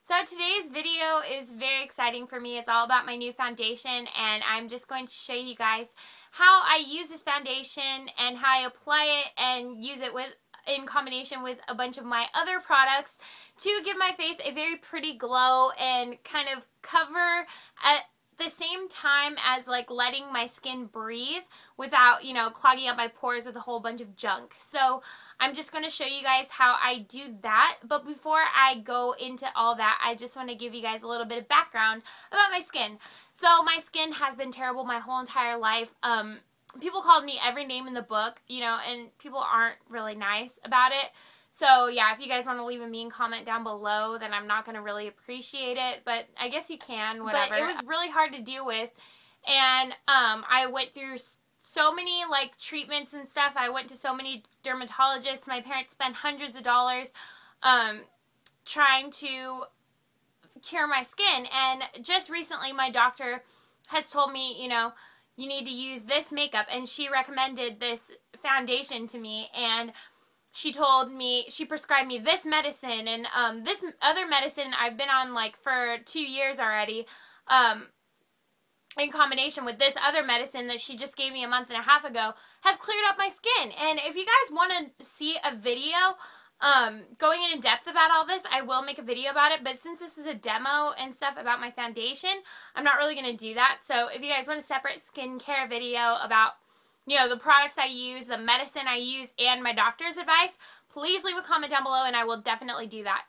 So today's video is very exciting for me. It's all about my new foundation, and I'm just going to show you guys how I use this foundation and how I apply it and use it in combination with a bunch of my other products to give my face a very pretty glow and kind of cover at the same time as like letting my skin breathe without, you know, clogging up my pores with a whole bunch of junk. So I'm just going to show you guys how I do that. But before I go into all that, I just want to give you guys a little bit of background about my skin. So my skin has been terrible my whole entire life. People called me every name in the book, you know, and people aren't really nice about it. So yeah, if you guys want to leave a mean comment down below, then I'm not going to really appreciate it, but I guess you can, whatever. But it was really hard to deal with, and I went through so many like treatments and stuff. I went to so many dermatologists. My parents spent hundreds of dollars trying to cure my skin, and just recently my doctor has told me, you know, you need to use this makeup, and she recommended this foundation to me, and she told me, she prescribed me this medicine and this other medicine I've been on like for 2 years already, in combination with this other medicine that she just gave me a month and a half ago, has cleared up my skin. And if you guys want to see a video going in depth about all this, I will make a video about it. But since this is a demo and stuff about my foundation, I'm not really going to do that. So if you guys want a separate skincare video about, you know, the products I use, the medicine I use, and my doctor's advice, please leave a comment down below and I will definitely do that.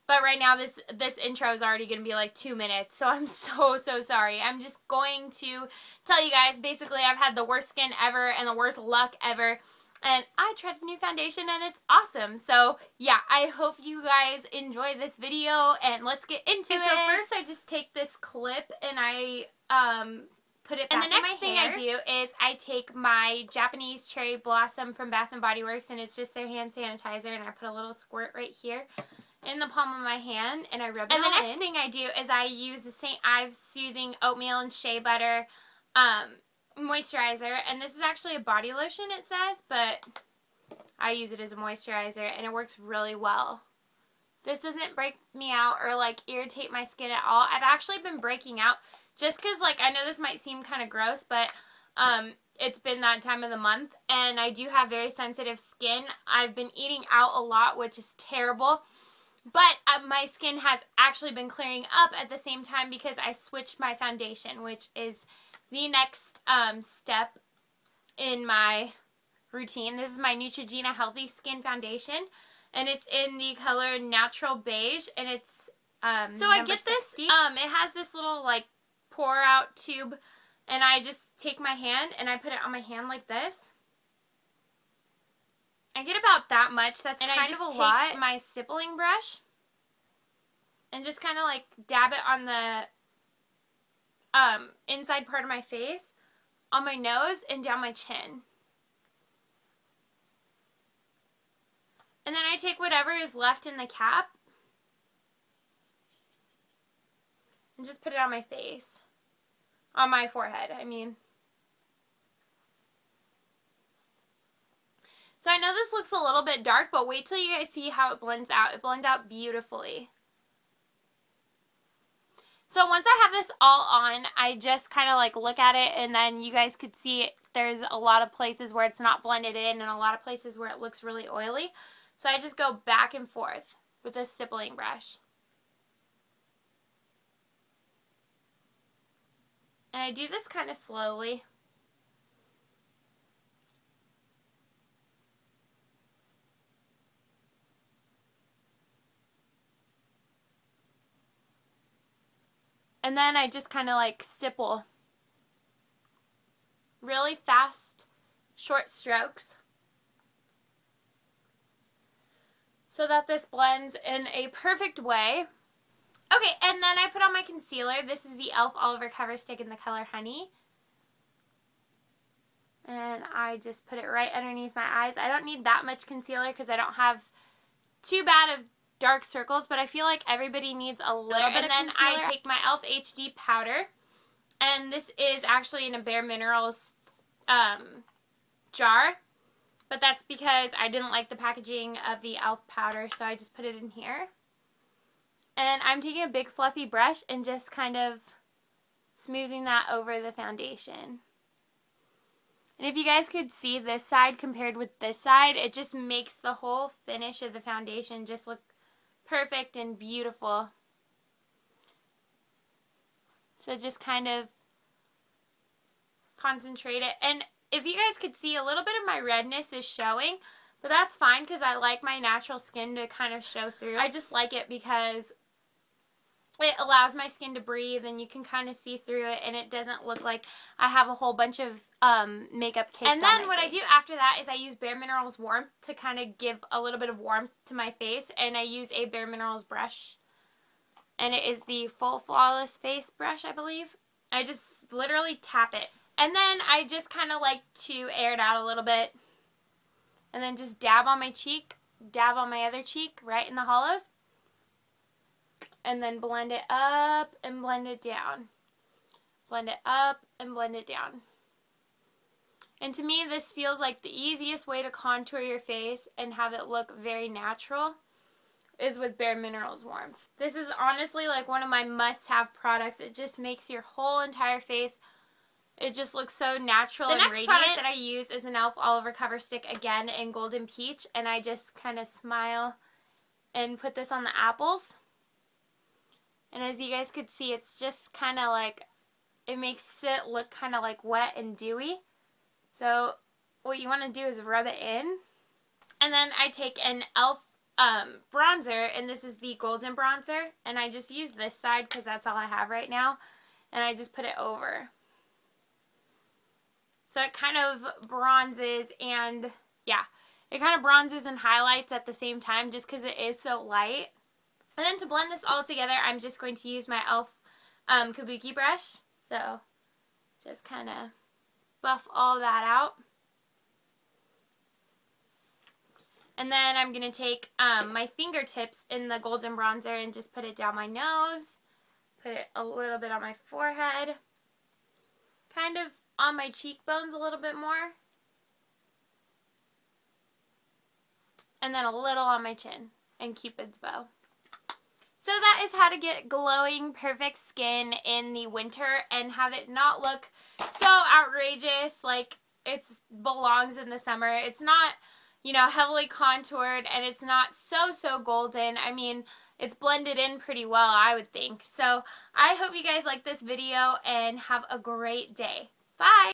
But right now this intro is already going to be like 2 minutes, so I'm so sorry. I'm just going to tell you guys, basically I've had the worst skin ever and the worst luck ever, and I tried a new foundation and it's awesome. So yeah, I hope you guys enjoy this video, and let's get into it. So first I just take this clip and I put it back in my hair. And the next thing I do is I take my Japanese Cherry Blossom from Bath & Body Works, and it's just their hand sanitizer, and I put a little squirt right here in the palm of my hand, and I rub it all in. And the next thing I do is I use the St. Ives Soothing Oatmeal and Shea Butter moisturizer, and this is actually a body lotion, it says, but I use it as a moisturizer, and it works really well. This doesn't break me out or like irritate my skin at all. I've actually been breaking out just because, like, I know this might seem kind of gross, but it's been that time of the month, and I do have very sensitive skin. I've been eating out a lot, which is terrible, but my skin has actually been clearing up at the same time because I switched my foundation, which is the next step in my routine. This is my Neutrogena Healthy Skin Foundation, and it's in the color Natural Beige, and it's so I get 60. This, it has this little, like, pour out tube, and I just take my hand and I put it on my hand like this. I get about that much. That's kind of a lot. And I just take my stippling brush and just kind of like dab it on the inside part of my face, on my nose, and down my chin. And then I take whatever is left in the cap and just put it on my face. On my forehead, I mean. So I know this looks a little bit dark, but wait till you guys see how it blends out. It blends out beautifully. So once I have this all on, I just kind of like look at it, and then you guys could see it. There's a lot of places where it's not blended in and a lot of places where it looks really oily. So I just go back and forth with this stippling brush. And I do this kind of slowly. And then I just kind of like stipple. Really fast, short strokes. So that this blends in a perfect way. Okay, and then I put on my concealer. This is the e.l.f. Oliver Cover Stick in the color Honey. And I just put it right underneath my eyes. I don't need that much concealer because I don't have too bad of dark circles, but I feel like everybody needs a little bit of concealer. And then I take my e.l.f. HD powder, and this is actually in a Bare Minerals jar, but that's because I didn't like the packaging of the e.l.f. powder, so I just put it in here. And then I'm taking a big fluffy brush and just kind of smoothing that over the foundation. And if you guys could see this side compared with this side, it just makes the whole finish of the foundation just look perfect and beautiful. So just kind of concentrate it. And if you guys could see, a little bit of my redness is showing, but that's fine because I like my natural skin to kind of show through. I just like it because it allows my skin to breathe and you can kind of see through it and it doesn't look like I have a whole bunch of makeup caked on my face. And then what I do after that is I use Bare Minerals Warmth to kind of give a little bit of warmth to my face, and I use a Bare Minerals brush. And it is the Full Flawless Face brush, I believe. I just literally tap it. And then I just kind of like to air it out a little bit. And then just dab on my cheek, dab on my other cheek, right in the hollows. And then blend it up and blend it down. Blend it up and blend it down. And to me, this feels like the easiest way to contour your face and have it look very natural is with Bare Minerals Warmth. This is honestly like one of my must-have products. It just makes your whole entire face, it just looks so natural and radiant. The next product that I use is an e.l.f. All Over Cover Stick, again in Golden Peach. And I just kind of smile and put this on the apples. And as you guys could see, it's just kind of like, it makes it look kind of like wet and dewy. So what you want to do is rub it in. And then I take an e.l.f. Bronzer, and this is the Golden Bronzer. And I just use this side because that's all I have right now. And I just put it over. So it kind of bronzes and, yeah, it kind of bronzes and highlights at the same time just because it is so light. And then to blend this all together, I'm just going to use my e.l.f. Kabuki brush. So just kind of buff all that out. And then I'm going to take my fingertips in the Golden Bronzer and just put it down my nose. Put it a little bit on my forehead. Kind of on my cheekbones a little bit more. And then a little on my chin and Cupid's bow. So that is how to get glowing, perfect skin in the winter and have it not look so outrageous like it belongs in the summer. It's not, you know, heavily contoured, and it's not so golden. I mean, it's blended in pretty well, I would think. So I hope you guys like this video and have a great day. Bye!